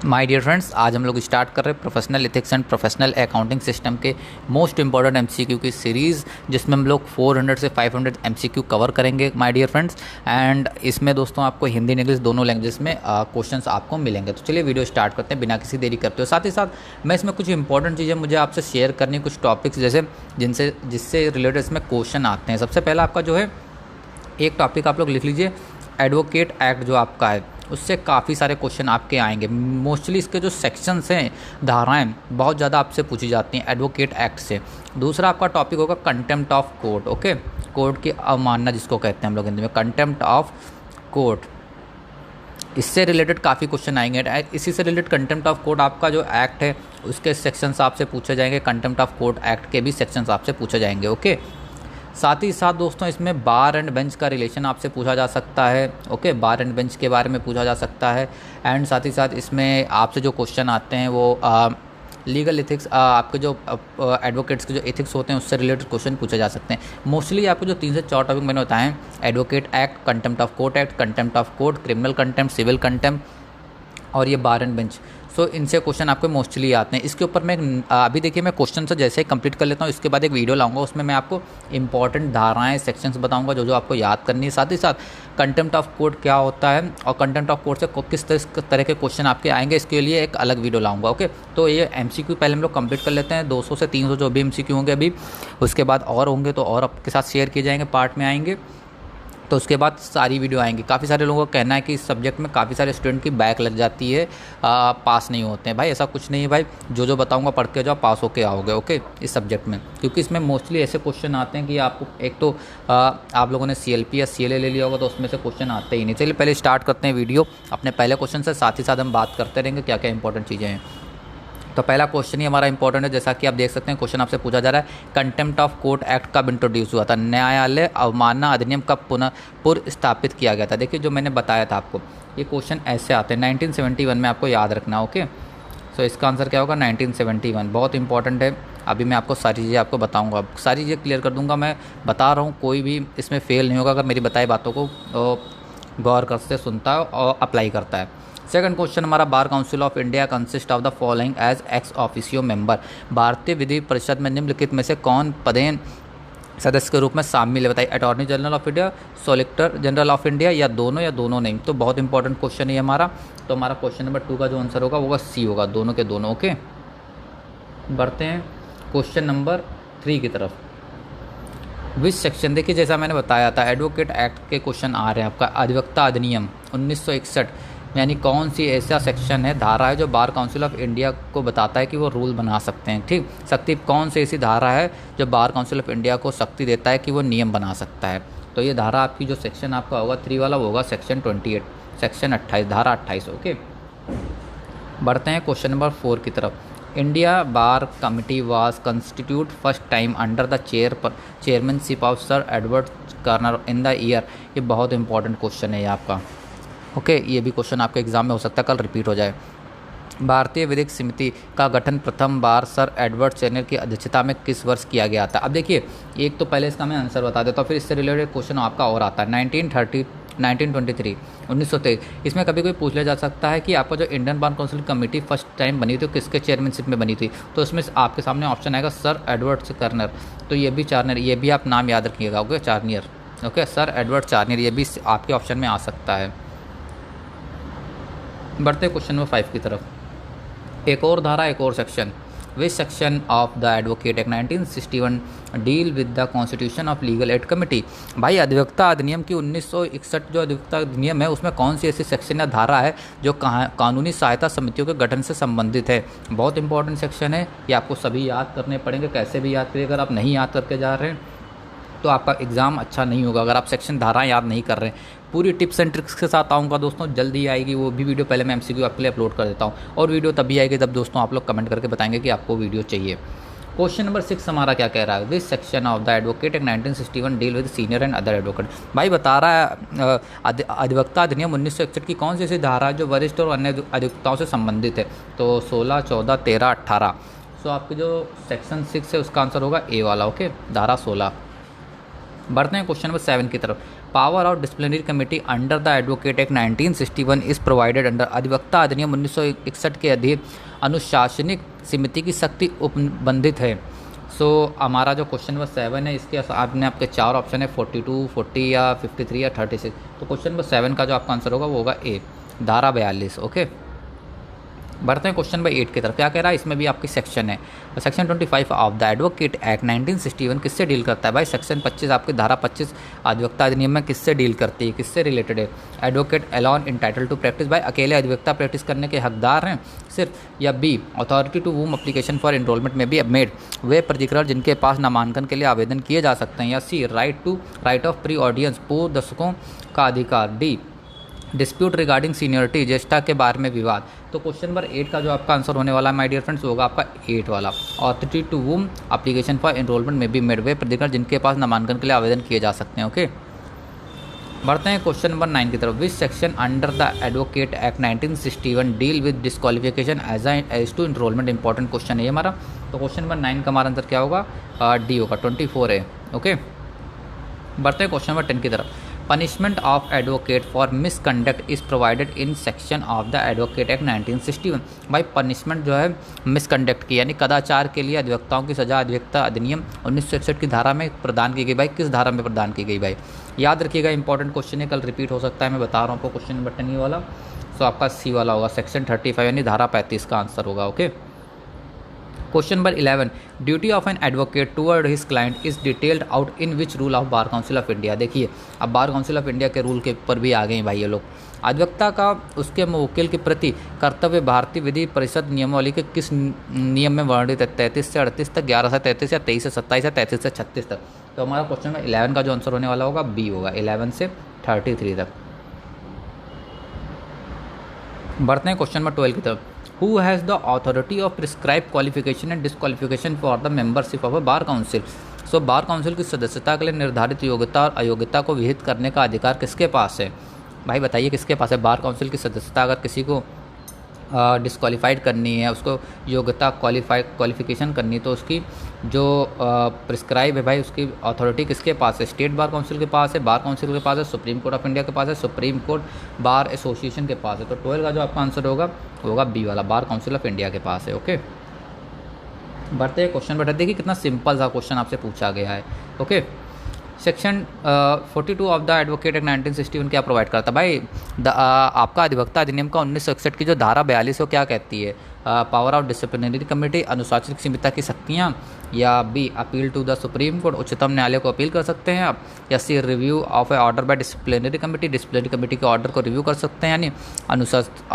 My dear friends, आज हम लोग स्टार्ट कर रहे हैं professional ethics and professional accounting system के मोस्ट इंपॉर्टेंट एमसीक्यू की सीरीज़, जिसमें हम लोग 400 से 500 एमसीक्यू कवर करेंगे माय डियर फ्रेंड्स। एंड इसमें दोस्तों आपको हिंदी इंग्लिश दोनों लैंग्वेज में क्वेश्चंस आपको मिलेंगे। तो चलिए वीडियो स्टार्ट करते हैं बिना किसी देरी करते हुए। साथ ही साथ मैं इसमें कुछ इंपॉर्टेंट चीज़ें मुझे आपसे शेयर करनी, कुछ टॉपिक्स जैसे जिससे रिलेटेड इसमें क्वेश्चन आते हैं। सबसे पहला आपका जो है एक टॉपिक आप लोग लिख लीजिए, एडवोकेट एक्ट जो आपका है उससे काफ़ी सारे क्वेश्चन आपके आएंगे। मोस्टली इसके जो सेक्शंस हैं, धाराएं बहुत ज़्यादा आपसे पूछी जाती हैं एडवोकेट एक्ट से। दूसरा आपका टॉपिक होगा contempt of court. Okay, court की अवमानना जिसको कहते हैं हम लोग हिंदी में, कंटेम्प्ट ऑफ कोर्ट। इससे रिलेटेड काफ़ी क्वेश्चन आएंगे। इसी से रिलेटेड कंटेम्प्ट ऑफ कोर्ट आपका जो एक्ट है उसके सेक्शंस आपसे पूछे जाएंगे। कंटेम्प्ट ऑफ कोर्ट एक्ट के भी सेक्शंस आपसे पूछे जाएंगे। ओके, साथ ही साथ दोस्तों इसमें बार एंड बेंच का रिलेशन आपसे पूछा जा सकता है। ओके, बार एंड बेंच के बारे में पूछा जा सकता है। एंड साथ ही साथ इसमें आपसे जो क्वेश्चन आते हैं वो लीगल एथिक्स, आपके जो एडवोकेट्स के जो एथिक्स होते हैं उससे रिलेटेड क्वेश्चन पूछे जा सकते हैं। मोस्टली आपको जो 3 से 4 टॉपिक मैंने बताए हैं, advocate act, contempt of court act, contempt of court, criminal contempt, civil contempt और ये बार एंड बेंच। सो इनसे क्वेश्चन आपके मोस्टली आते हैं। इसके ऊपर मैं अभी देखिए मैं क्वेश्चन से जैसे ही कंप्लीट कर लेता हूँ, इसके बाद एक वीडियो लाऊंगा, उसमें मैं आपको इंपॉर्टेंट धाराएं, सेक्शंस बताऊंगा जो जो आपको याद करनी है। साथ ही साथ कंटेम्प्ट ऑफ कोर्ट क्या होता है और कंटेम्प्ट ऑफ कोर्ट से किस तरह के क्वेश्चन आपके आएंगे, इसके लिए एक अलग वीडियो लाऊंगा। ओके, तो ये एमसीक्यू पहले हम लोग कंप्लीट कर लेते हैं। 200 से 300 जो भी एमसीक्यू होंगे अभी, उसके बाद और होंगे तो और आपके साथ शेयर किए जाएंगे, पार्ट में आएंगे। तो उसके बाद सारी वीडियो आएंगी। काफ़ी सारे लोगों का कहना है कि इस सब्जेक्ट में काफ़ी सारे स्टूडेंट की बैक लग जाती है, पास नहीं होते हैं। भाई ऐसा कुछ नहीं है भाई, जो जो बताऊंगा पढ़ के जाओ, पास होके आओगे। ओके, इस सब्जेक्ट में क्योंकि इसमें मोस्टली ऐसे क्वेश्चन आते हैं कि आपको एक तो आप लोगों ने CLP या CLA ले लिया होगा तो उसमें से क्वेश्चन आते ही नहीं। चलिए पहले स्टार्ट करते हैं वीडियो अपने पहले क्वेश्चन से, साथ ही साथ हम बात करते रहेंगे क्या क्या इंपॉर्टेंट चीज़ें हैं। तो पहला क्वेश्चन ही हमारा इंपॉर्टेंट है। जैसा कि आप देख सकते हैं क्वेश्चन आपसे पूछा जा रहा है, कंटेम्प्ट ऑफ कोर्ट एक्ट कब इंट्रोड्यूस हुआ था, न्यायालय अवमानना अधिनियम कब पुनः स्थापित किया गया था। देखिए जो मैंने बताया था आपको, ये क्वेश्चन ऐसे आते हैं। 1971 में आपको याद रखना। ओके, सो इसका आंसर क्या होगा, 1971। बहुत इंपॉर्टेंट है। अभी मैं आपको सारी चीज़ें आपको बताऊँगा, सारी चीज़ें क्लियर कर दूँगा। मैं बता रहा हूँ, कोई भी इसमें फेल नहीं होगा अगर मेरी बताई बातों को गौर कर से सुनता है और अप्लाई करता है। सेकंड क्वेश्चन हमारा, bar council of India consist of the following as ex officio member. भारतीय विधि परिषद में निम्नलिखित में से कौन पदेन सदस्य के रूप में शामिल है, बताइए। Attorney general of India, solicitor general of India, या दोनों नहीं। तो बहुत इंपॉर्टेंट क्वेश्चन है हमारा। तो हमारा क्वेश्चन नंबर 2 का जो आंसर होगा वो C होगा, दोनों के दोनों। ओके, बढ़ते हैं क्वेश्चन नंबर 3 की तरफ। विच सेक्शन, देखिए जैसा मैंने बताया था एडवोकेट एक्ट के क्वेश्चन आ रहे हैं आपका। अधिवक्ता अधिनियम 1961 यानी कौन सी ऐसा सेक्शन है, धारा है जो बार काउंसिल ऑफ इंडिया को बताता है कि वो रूल बना सकते हैं। ठीक, शक्ति कौन सी ऐसी धारा है जो बार काउंसिल ऑफ इंडिया को शक्ति देता है कि वो नियम बना सकता है। तो ये धारा आपकी जो सेक्शन आपका होगा 3 वाला, वो होगा सेक्शन 28, सेक्शन 28, धारा 28। ओके, बढ़ते हैं क्वेश्चन नंबर 4 की तरफ। India bar committee was constitute first time under the chairmanship of sir Edward corner in the year. ये बहुत इंपॉर्टेंट क्वेश्चन है ये आपका। ओके, ये भी क्वेश्चन आपके एग्जाम में हो सकता है कल रिपीट हो जाए। भारतीय विधिक समिति का गठन प्रथम बार सर एडवर्ड चेनर की अध्यक्षता में किस वर्ष किया गया था। अब देखिए एक तो पहले इसका मैं आंसर बता देता हूँ, फिर इससे रिलेटेड क्वेश्चन आपका और आता है। 1923, 1923। इसमें कभी कोई पूछ लिया जा सकता है कि आपका जो Indian bar council committee first time बनी थी तो किसके चेयरमैनशिप में बनी थी। तो इसमें आपके सामने ऑप्शन आएगा सर एडवर्ड कर्नर। तो ये भी चार्नियर, ये भी आप नाम याद रखिएगा। ओके, चार्नियर। ओके, सर एडवर्ड चार्नियर, ये भी आपके ऑप्शन में आ सकता है। बढ़ते क्वेश्चन नंबर 5 की तरफ। एक और धारा, एक और section. Which section of the advocate act 1961 deal with the constitution of legal aid committee. भाई अधिवक्ता अधिनियम की 1961 जो अधिवक्ता अधिनियम है उसमें कौन सी ऐसी सेक्शन या धारा है जो कानूनी सहायता समितियों के गठन से संबंधित है। बहुत इंपॉर्टेंट सेक्शन है, ये आपको सभी याद करने पड़ेंगे। कैसे भी याद करिए, अगर आप नहीं याद करके जा रहे हैं तो आपका एग्ज़ाम अच्छा नहीं होगा। अगर आप सेक्शन धाराएं याद नहीं कर रहे हैं, पूरी टिप्स एंड ट्रिक्स के साथ आऊँगा दोस्तों, जल्दी आएगी वो भी वीडियो। पहले मैं MCQ आपके लिए अपलोड कर देता हूँ और वीडियो तभी आएगी जब दोस्तों आप लोग कमेंट करके बताएंगे कि आपको वीडियो चाहिए। क्वेश्चन नंबर 6 हमारा क्या कह रहा है, विच section of the advocate act 1961 deal with senior and other advocate. भाई बता रहा है अधिवक्ता अधिनियम 1961 की कौन सी ऐसी धारा है जो वरिष्ठ और अन्य अधिवक्ताओं से संबंधित है। तो 16, 14, 13, 18। सो आपके जो सेक्शन 6 है उसका आंसर होगा A वाला। ओके, धारा 16। बढ़ते हैं क्वेश्चन नंबर 7 की तरफ। Power of disciplinary committee under the advocate act 1961 is provided under अधिवक्ता अधिनियम 1961 के अधीन अनुशासनिक समिति की शक्ति उपबंधित है। सो हमारा जो क्वेश्चन नंबर 7 है इसके आपने आपके 4 ऑप्शन है 42, 40 या 53 या 36। तो क्वेश्चन नंबर 7 का जो आपका आंसर होगा वो होगा ए, धारा 42। ओके, बढ़ते हैं क्वेश्चन नंबर 8 की तरफ। क्या कह रहा है, इसमें भी आपकी सेक्शन है। तो section 25 of the advocate act 1961 किससे डील करता है भाई? सेक्शन 25 आपकी धारा 25 अधिवक्ता अधिनियम में किससे डील करती है, किससे रिलेटेड है? Advocate alone entitle to practice, भाई अकेले अधिवक्ता प्रैक्टिस करने के हकदार हैं सिर्फ, या B authority to whom application for enrolment may be made, वे प्राधिकरण जिनके पास नामांकन के लिए आवेदन किए जा सकते हैं, या सी राइट ऑफ प्री ऑडियंस पूर्व दर्शकों का अधिकार, डी डिस्प्यूट रिगार्डिंग सीनियरिटी ज्येष्ठता के बारे में विवाद। तो क्वेश्चन नंबर 8 का जो आपका आंसर होने वाला है माय डियर फ्रेंड्स होगा आपका 8 वाला, authority to whom application for enrolment may be made, वे प्राधिकरण जिनके पास नामांकन के लिए आवेदन किए जा सकते हैं। ओके, बढ़ते हैं क्वेश्चन नंबर 9 की तरफ। Which section under the advocate act 1961 deal with disqualification as to enrolment? Important question है ये हमारा। तो क्वेश्चन नंबर 9 का हमारा आंसर क्या होगा? डी होगा, 24 है। ओके, बढ़ते हैं क्वेश्चन नंबर 10 की तरफ। Punishment of advocate for misconduct is provided in section of the advocate act 1961। भाई पनिशमेंट जो है मिसकंडक्ट की यानी कदाचार के लिए अधिवक्ताओं की सजा अधिवक्ता अधिनियम 1961 की धारा में प्रदान की गई। भाई किस धारा में प्रदान की गई भाई? याद रखिएगा, इंपॉर्टेंट क्वेश्चन है, कल रिपीट हो सकता है, मैं बता रहा हूँ आपको। क्वेश्चन नंबर 10 वाला तो आपका सी वाला होगा, सेक्शन 35 यानी धारा 35 का आंसर होगा। Okay, question number 11, duty of an advocate toward his client is detailed out in which rule of bar council of India? देखिए अब बार काउंसिल ऑफ इंडिया के रूल के ऊपर भी आ गए हैं भाई ये लोग। अधिवक्ता का उसके मुवक्किल के प्रति कर्तव्य भारतीय विधि परिषद नियमावली के किस नियम में वर्णित है? 33 से 38 तक, 11 से 33 या 23 से 27 या 33 से 36 तक। तो हमारा क्वेश्चन नंबर 11 का जो आंसर होने वाला होगा बी होगा, 11 से 33 तक। बढ़ते हैं क्वेश्चन नंबर 12 की तरफ। Who has the authority of prescribe qualification and disqualification for the membership of a bar council? So bar council की सदस्यता के लिए निर्धारित योग्यता और अयोग्यता को विहित करने का अधिकार किसके पास है? भाई बताइए किसके पास है? बार काउंसिल की सदस्यता अगर किसी को डिस्क्वालीफाइड करनी है, उसको योग्यता क्वालिफिकेशन करनी है, तो उसकी जो प्रिस्क्राइब है भाई उसकी अथॉरिटी किसके पास है? स्टेट बार काउंसिल के पास है, बार काउंसिल के पास है, सुप्रीम कोर्ट ऑफ इंडिया के पास है, सुप्रीम कोर्ट बार एसोसिएशन के पास है। तो 12 का जो आपका आंसर होगा बी वाला, बार काउंसिल ऑफ इंडिया के पास है। ओके, बढ़ते हैं क्वेश्चन बैठा। देखिए कितना सिंपल सा क्वेश्चन आपसे पूछा गया है। Okay, section 42 of the advocate act 1961 क्या प्रोवाइड करता है भाई? आपका अधिवक्ता अधिनियम का 1961 की जो धारा 42 है वो क्या कहती है? पावर ऑफ डिसिप्लिनरी कमेटी, अनुशासनिक समिति की शक्तियाँ, या B appeal to the supreme court, उच्चतम न्यायालय को अपील कर सकते हैं आप, या C review of a order by disciplinary committee, disciplinary committee के ऑर्डर को रिव्यू कर सकते हैं यानी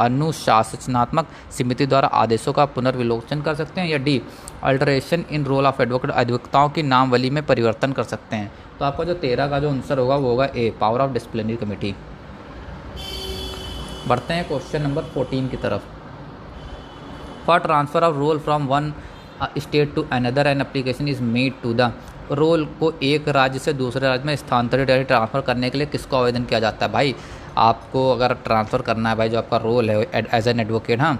अनुशासनात्मक समिति द्वारा आदेशों का पुनर्विलोचन कर सकते हैं, या D alteration in roll of advocate, अधिवक्ताओं की नामवली में परिवर्तन कर सकते हैं। तो आपका जो 13 का जो आंसर होगा वो होगा A, power of disciplinary committee. बढ़ते हैं क्वेश्चन नंबर 14 की तरफ। For transfer of roll from one state to another an application is made to the, roll को एक राज्य से दूसरे राज्य में स्थानांतरित या ट्रांसफ़र करने के लिए किसको आवेदन किया जाता है? भाई आपको अगर ट्रांसफ़र करना है भाई, जो आपका रोल है एज एन एडवोकेट, हाँ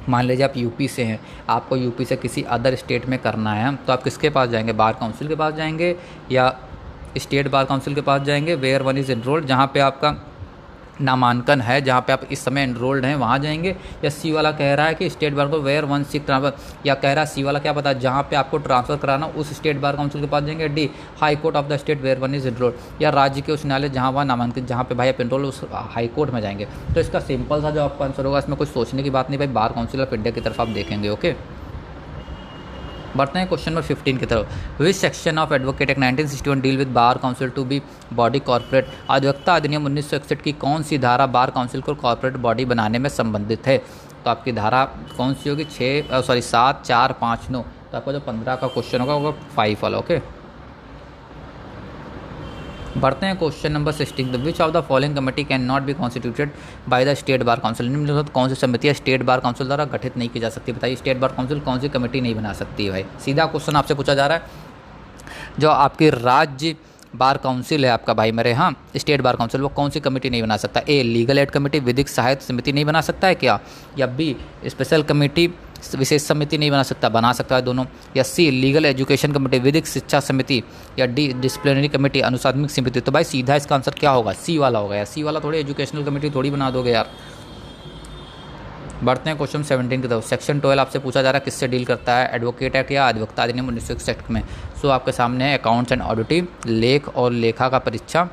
मान लीजिए आप यूपी से हैं, आपको यूपी से किसी अदर स्टेट में करना है, तो आप किसके पास जाएंगे? बार काउंसिल के पास जाएंगे या स्टेट बार काउंसिल के पास जाएंगे? वेयर वन इज़ एनरोल्ड, जहाँ पे आपका नामांकन है, जहाँ पे आप इस समय एनरोल्ड हैं वहाँ जाएंगे, या सी वाला कह रहा है कि स्टेट बार को वेयर वन सीक ट्रांसफर, या कह रहा है सी वाला क्या पता जहाँ पे आपको ट्रांसफ़र कराना उस स्टेट बार काउंसिल के पास जाएंगे, D high court of the state where one is enrolled, या राज्य के उस न्यायालय जहाँ वहाँ नामांकित, जहाँ पे भाई आप एनरोल उस हाई कोर्ट में जाएंगे। तो इसका सिंपल सा जो आपका आंसर होगा, इसमें कुछ सोचने की बात नहीं भाई, बार काउंसिल ऑफ इंडिया की तरफ आप देखेंगे। ओके, बढ़ते हैं क्वेश्चन नंबर 15 की तरफ। Which section of advocate act 1961 deal with bar council to be body corporate? अधिवक्ता अधिनियम 1961 की कौन सी धारा बार काउंसिल को कॉर्पोरेट बॉडी बनाने में संबंधित है? तो आपकी धारा कौन सी होगी? 7, 4, 5, 9। तो आपका जो 15 का क्वेश्चन होगा वो 5 वाला। ओके, बढ़ते हैं question number 16। Which of the following committee can not be constituted by the state bar council? निम्नलिखित कौन सी समितियाँ स्टेट बार काउंसिल द्वारा गठित नहीं की जा सकती? बताइए स्टेट बार काउंसिल कौन सी कमेटी नहीं बना सकती है भाई? सीधा क्वेश्चन आपसे पूछा जा रहा है। जो आपकी राज्य बार काउंसिल है आपका भाई मेरे, हाँ स्टेट बार काउंसिल, वो कौन सी कमेटी नहीं बना सकता? ए लीगल एड कमेटी, विधिक सहायता समिति नहीं बना सकता है क्या? या बी स्पेशल कमेटी विशेष समिति नहीं बना सकता, बना सकता है दोनों। या सी लीगल एजुकेशन कमेटी, विधिक शिक्षा समिति। या डी डिसिप्लिनरी कमेटी, अनुशासनिक समिति। तो भाई सीधा इसका आंसर क्या होगा, सी वाला होगा यार। सी वाला थोड़ी एजुकेशनल कमेटी थोड़ी बना दोगे यार। बढ़ते हैं क्वेश्चन 17 की तरफ। सेक्शन 12 आपसे पूछा जा रहा है किससे डील करता है, एडवोकेट एक्ट या अधिवक्ता अधिनियम 1961 में। सो आपके सामने है अकाउंट्स एंड ऑडिटिंग, लेख और लेखा का परीक्षा।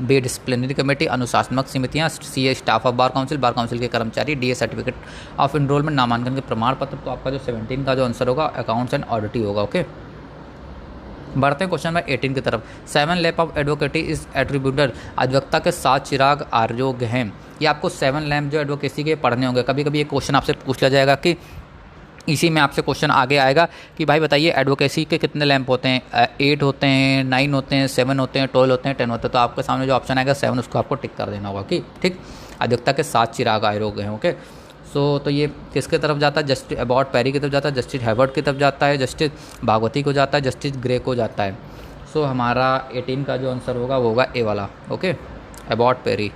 बी डिसिप्लिनरी कमेटी, अनुशासनात्मक समितियां। सी है स्टाफ ऑफ बार काउंसिल के कर्मचारी। डी है सर्टिफिकेट ऑफ एनरोलमेंट, नामांकन के प्रमाण पत्र। तो आपका जो 17 का जो आंसर होगा अकाउंट्स एंड ऑडिटिंग होगा। ओके, बढ़ते हैं क्वेश्चन नंबर 18 की तरफ। 7 लैम्प ऑफ एडवोकेटी इज एट्रीब्यूटेड, अधिवक्ता के 7 चिराग आरोग्य हैं। ये आपको 7 लैम्प जो एडवोकेसी के पढ़ने होंगे। कभी कभी ये क्वेश्चन आपसे पूछ लिया जाएगा कि इसी में आपसे क्वेश्चन आगे आएगा कि भाई बताइए एडवोकेसी के कितने लैम्प होते हैं, 8 होते हैं, 9 होते हैं, 7 होते हैं, 12 होते हैं, 10 होते हैं। तो आपके सामने जो ऑप्शन आएगा 7, उसको आपको टिक कर देना होगा कि ठीक। अधिवक्ता के 7 चिराग आरोग्य हैं। ओके, सो तो ये किसके तरफ जाता है, जस्टिस अबॉट पेरी की तरफ जाता है, जस्टिस हेवर्ड की तरफ जाता है, जस्टिस भागवती को जाता है, जस्टिस ग्रे को जाता है। सो हमारा 18 का जो आंसर होगा वो होगा ए वाला। ओके, अबॉट पेरी।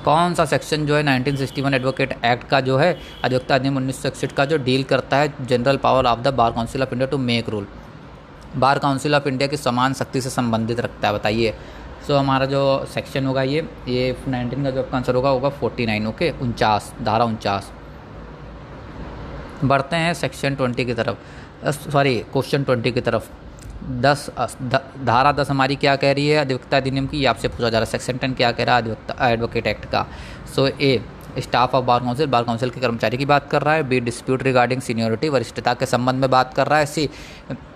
कौन सा सेक्शन जो है 1961 एडवोकेट एक्ट का जो है अधिवक्ता अधिनियम 1961 का जो डील करता है general power of the bar council of India to make rule, bar council of India की समान शक्ति से संबंधित रखता है, बताइए। सो हमारा जो सेक्शन होगा ये 19 का जो आपका आंसर होगा 49। ओके, 49, धारा 49। बढ़ते हैं सेक्शन 20 की तरफ, सॉरी क्वेश्चन 20 की तरफ। धारा 10 हमारी क्या कह रही है अधिवक्ता अधिनियम की, ये आपसे पूछा जा रहा है। सेक्शन 10 क्या कह रहा है अधिवक्ता एडवोकेट एक्ट का। So a staff of bar council के कर्मचारी की बात कर रहा है। बी डिस्प्यूट रिगार्डिंग सीनियोरिटी, वरिष्ठता के संबंध में बात कर रहा है। सी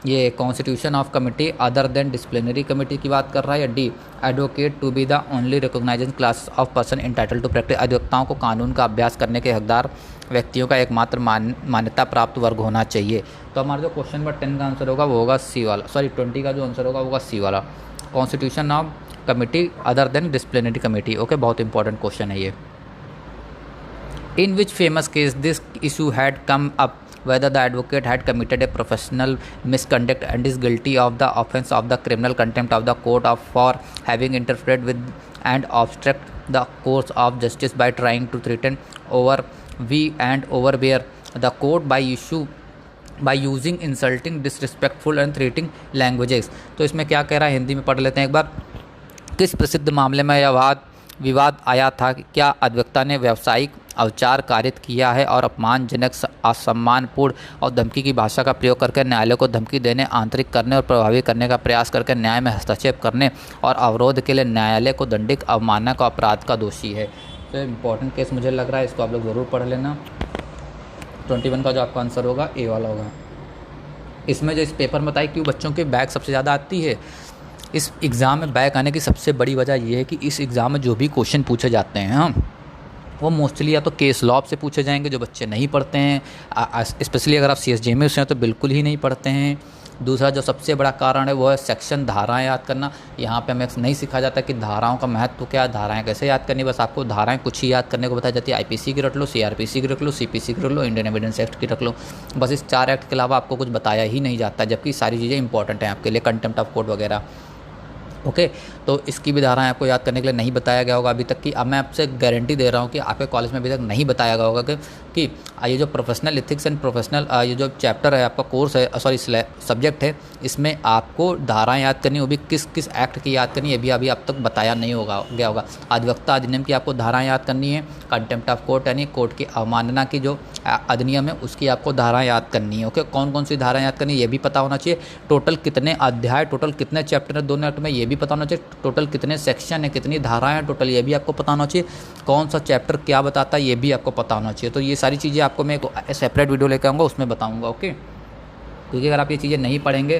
ये constitution of committee other than disciplinary committee की बात कर रहा है। या D advocate to be the only recognized class of person entitle to practice, अधिवक्ताओं को कानून का अभ्यास करने के हकदार व्यक्तियों का एकमात्र मान्यता प्राप्त वर्ग होना चाहिए। तो हमारा जो क्वेश्चन नंबर 10 का आंसर होगा वो होगा सी वाला, सॉरी 20 का जो आंसर होगा वो होगा सी वाला, constitution of committee other than disciplinary committee. Okay, बहुत इंपॉर्टेंट क्वेश्चन है ये। In which famous case this issue had come up, whether the advocate had committed a professional misconduct and is guilty of the offence of the criminal contempt of the court of for having interfered with and obstruct the course of justice by trying to threaten over we and overbear the court by using insulting, disrespectful and threatening languages। तो इसमें क्या कह रहा है हिंदी में पढ़ लेते हैं एक बार। किस प्रसिद्ध मामले में यह विवाद आया था, क्या अधिवक्ता ने व्यावसायिक अवचार कारित किया है और अपमानजनक, असम्मानपूर्ण और धमकी की भाषा का प्रयोग करके न्यायालय को धमकी देने, आंतरिक करने और प्रभावी करने का प्रयास करके न्याय में हस्तक्षेप करने और अवरोध के लिए न्यायालय को दंडिक अवमानना का अपराध का दोषी है। तो इम्पॉर्टेंट केस मुझे लग रहा है, इसको आप लोग ज़रूर पढ़ लेना। 21 का जो आपका आंसर होगा ए वाला होगा। इसमें जो इस पेपर में बताई क्यों बच्चों के बैक सबसे ज़्यादा आती है, इस एग्ज़ाम में बैक आने की सबसे बड़ी वजह यह है कि इस एग्ज़ाम में जो भी क्वेश्चन पूछे जाते हैं वो मोस्टली या तो केस लॉ से पूछे जाएंगे जो बच्चे नहीं पढ़ते हैं, स्पेशली अगर आप CSJ में से हैं तो बिल्कुल ही नहीं पढ़ते हैं। दूसरा जो सबसे बड़ा कारण है वो है सेक्शन धाराएं याद करना। यहाँ पे हमें नहीं सिखाया जाता कि धाराओं का महत्व क्या है, धाराएं कैसे याद करनी, बस आपको धाराएं कुछ ही याद करने को बताई जाती है। IPC की रख लो, CRPC की रख लो, CPC की रख लो, इंडियन एविडेंस एक्ट की रख लो, बस इस 4 एक्ट के अलावा आपको कुछ बताया ही नहीं जाता, जबकि सारी चीज़ें इंपॉर्टेंट हैं आपके लिए, कंटेम्प्ट ऑफ कोर्ट वगैरह। ओके, तो इसकी भी धाराएं आपको याद करने के लिए नहीं बताया गया होगा अभी तक की। अब मैं आपसे गारंटी दे रहा हूँ कि आपके कॉलेज में अभी तक नहीं बताया गया होगा कि ये जो प्रोफेशनल एथिक्स एंड प्रोफेशनल ये जो चैप्टर है आपका कोर्स है, सॉरी सब्जेक्ट है, इसमें आपको धाराएं याद करनी, वो भी किस किस एक्ट की याद करनी है, ये भी अब तक बताया नहीं गया होगा। अधिवक्ता अधिनियम की आपको धाराएं याद करनी है, कंटेम्प्ट ऑफ कोर्ट यानी कोर्ट की अवमानना की जो अधिनियम है उसकी आपको धाराएं याद करनी है। ओके, कौन कौन सी धाराएं याद करनी है ये भी पता होना चाहिए। टोटल कितने अध्याय, टोटल कितने चैप्टर है दोनों एक्ट में ये भी पता होना चाहिए। टोटल कितने सेक्शन है, कितनी धाराएं हैं टोटल ये भी आपको पता होना चाहिए। कौन सा चैप्टर क्या बताता है ये भी आपको पता होना चाहिए। तो ये सारी चीज़ें आपको मैं एक सेपरेट वीडियो लेकर आऊँगा, उसमें बताऊँगा। ओके, क्योंकि अगर आप ये चीज़ें नहीं पढ़ेंगे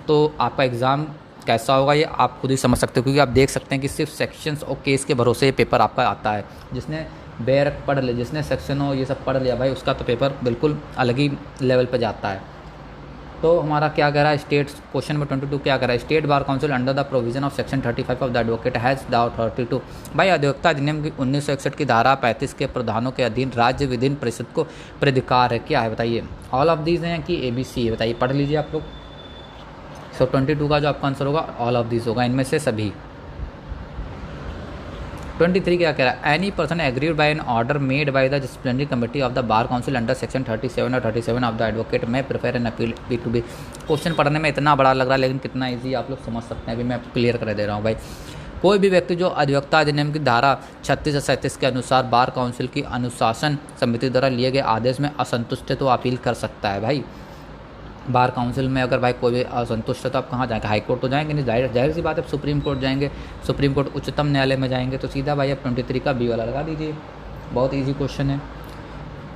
तो आपका एग्ज़ाम कैसा होगा ये आप खुद ही समझ सकते हो। क्योंकि आप देख सकते हैं कि सिर्फ सेक्शंस और केस के भरोसे ये पेपर आपका आता है। जिसने बेरक पढ़ लिया, जिसने सेक्शन हो ये सब पढ़ लिया भाई, उसका तो पेपर बिल्कुल अलग ही लेवल पे जाता है। तो हमारा क्या कह रहा है स्टेट, क्वेश्चन नंबर 22 क्या कह रहा है, state bar council under the provision of section 35 of the advocate has the authority to. भाई अधिवक्ता अधिनियम की 1961 की धारा 35 के प्रावधानों के अधीन राज्य विधिन परिषद को प्राधिकार है, क्या है बताइए। ऑल ऑफ दीज हैं कि ABC है, बताइए, पढ़ लीजिए आप लोग। सो 22 का जो आपका आंसर होगा ऑल ऑफ दीज होगा, इनमें से सभी। 23 क्या कह रहा है, any person agreed by an order made by the disciplinary committee of the bar council under section 37 और 37 ऑफ द एडवोकेट में prefer an appeal be to be. Question पढ़ने में इतना बड़ा लग रहा है लेकिन कितना ईजी आप लोग समझ सकते हैं, अभी मैं आपको क्लियर कर दे रहा हूँ भाई। कोई भी व्यक्ति जो अधिवक्ता अधिनियम की धारा 36 और 37 के अनुसार बार काउंसिल की अनुशासन समिति द्वारा लिए गए आदेश में असंतुष्ट है तो अपील कर सकता है भाई। बार काउंसिल में अगर भाई कोई भी असंतुष्ट है तो आप कहाँ जाएंगे, हाई कोर्ट तो जाएंगे नहीं, जाहिर सी बात है, सुप्रीम कोर्ट जाएंगे, सुप्रीम कोर्ट उच्चतम न्यायालय में जाएंगे, तो सीधा भाई आप 23 का बी वाला लगा दीजिए। बहुत ईजी क्वेश्चन है।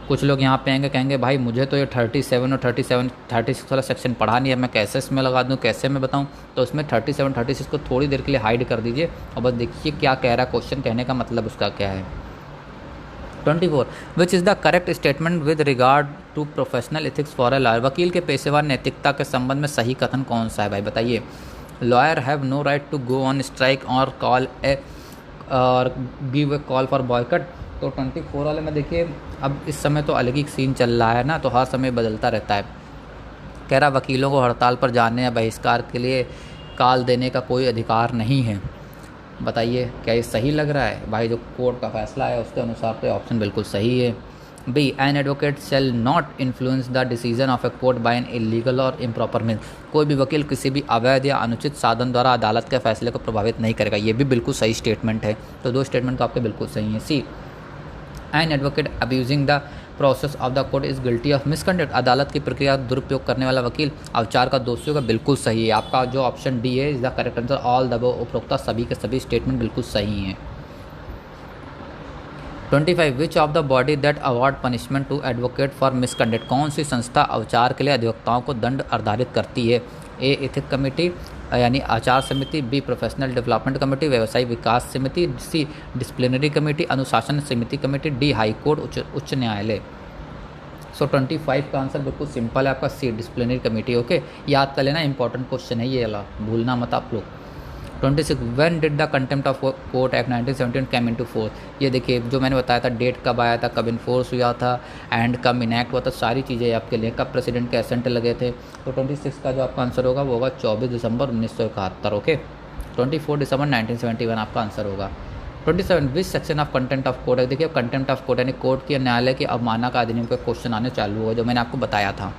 कुछ लोग यहाँ पे आएंगे कहेंगे भाई मुझे तो ये 37 और 36 वाला सेक्शन पढ़ा नहीं है, मैं कैसे इसमें लगा दूँ, कैसे मैं बताऊँ, तो इसमें 37 36 को थोड़ी देर के लिए हाइड कर दीजिए और बस देखिए क्या कह रहा है क्वेश्चन, कहने का मतलब उसका क्या है। 24 which is the correct statement with regard to professional ethics for a lawyer. वकील के पेशेवर नैतिकता के संबंध में सही कथन कौन सा है भाई बताइए। Lawyer have no right to go on strike और call a or give a call for boycott. तो 24 वाले में देखिए अब इस समय तो अलग ही सीन चल रहा है ना, तो हर समय बदलता रहता है। कह रहा वकीलों को हड़ताल पर जाने या बहिष्कार के लिए कॉल देने का कोई अधिकार नहीं है। बताइए क्या ये सही लग रहा है भाई, जो कोर्ट का फैसला है उसके अनुसार तो ऑप्शन बिल्कुल सही है। B an advocate shall not influence the decision of a court by an illegal or improper means. कोई भी वकील किसी भी अवैध या अनुचित साधन द्वारा अदालत के फैसले को प्रभावित नहीं करेगा। ये भी बिल्कुल सही स्टेटमेंट है, तो दो स्टेटमेंट तो आपके बिल्कुल सही हैं। C an advocate abusing the process of the court is guilty of misconduct. अदालत की प्रक्रिया दुरुपयोग करने वाला वकील अवचार का दोषी होगा, बिल्कुल सही है। आपका जो ऑप्शन डी है is the correct answer. All the उपरोक्त सभी के सभी स्टेटमेंट बिल्कुल सही हैं। 25 which of the body that award punishment to advocate for misconduct. कौन सी संस्था अवचार के लिए अधिवक्ताओं को दंड निर्धारित करती है। ए एथिक कमेटी यानी आचार समिति, बी प्रोफेशनल डेवलपमेंट कमेटी व्यवसायिक विकास समिति, सी डिसिप्लिनरी कमेटी अनुशासन समिति कमेटी, डी हाई कोर्ट उच्च न्यायालय। सो 25 का आंसर बिल्कुल सिंपल है आपका सी डिसिप्लिनरी कमेटी। ओके याद कर लेना, इंपॉर्टेंट क्वेश्चन है ये वाला, भूलना मत आप लोग। 26 when did the contempt of court act 1917 came into force. ये देखिए जो मैंने बताया था डेट कब आया था, कब इन्फोर्स हुआ था एंड कब इनैक्ट हुआ था, सारी चीज़ें आपके लिए, कब प्रेसिडेंट के एसेंट लगे थे। तो 26 का जो आपका आंसर होगा वो होगा 24 दिसंबर 1971। ओके 24 दिसंबर 1971 आपका आंसर होगा। 27 विच section of contempt of court है। देखिए कंटेम्प्ट ऑफ कोर्ट यानी कोर्ट की न्यायालय की अवमानना का अधिनियम का क्वेश्चन आने चालू हुआ जो मैंने आपको बताया था।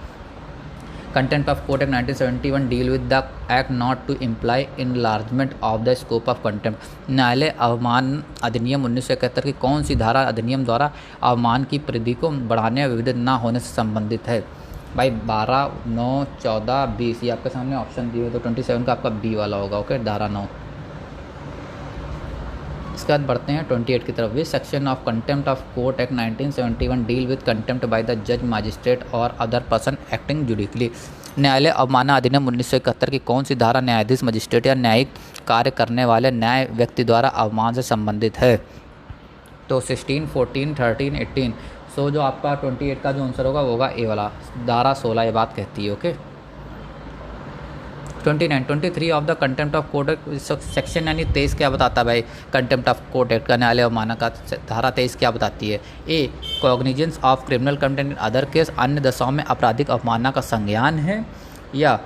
Contempt of court act 1971 deal with the act not to imply enlargement of the scope of contempt. न्यायालय अवमान अधिनियम 1971 की कौन सी धारा अधिनियम द्वारा अवमान की परिधि को बढ़ाने या विविध न होने से संबंधित है भाई। 12, 9, 14, 20 ये आपके सामने ऑप्शन दिए हुए, तो 27 का आपका बी वाला होगा। ओके धारा 9। इसके बाद बढ़ते हैं 28 की तरफ। Which section of contempt of court act 1971 deal with contempt by the जज मजिस्ट्रेट और अदर पर्सन एक्टिंग जुडिशली। न्यायालय अवमानना अधिनियम 1971 की कौन सी धारा न्यायाधीश मजिस्ट्रेट या न्यायिक कार्य करने वाले न्याय व्यक्ति द्वारा अवमान से संबंधित है। तो 16, 14, 13, 18। सो जो आपका 28 का जो आंसर होगा वो होगा ए वाला, धारा 16 ये बात कहती है। Okay 29, 23 of the contempt of court act section यानी 23 क्या बताता है भाई, कंटेम्प्ट ऑफ कोर्ट एक्ट का न्यायालय अवमानना का धारा 23 क्या बताती है। A cognizance of criminal contempt in other case, अन्य दशाओं में आपराधिक अवमानना का संज्ञान है। या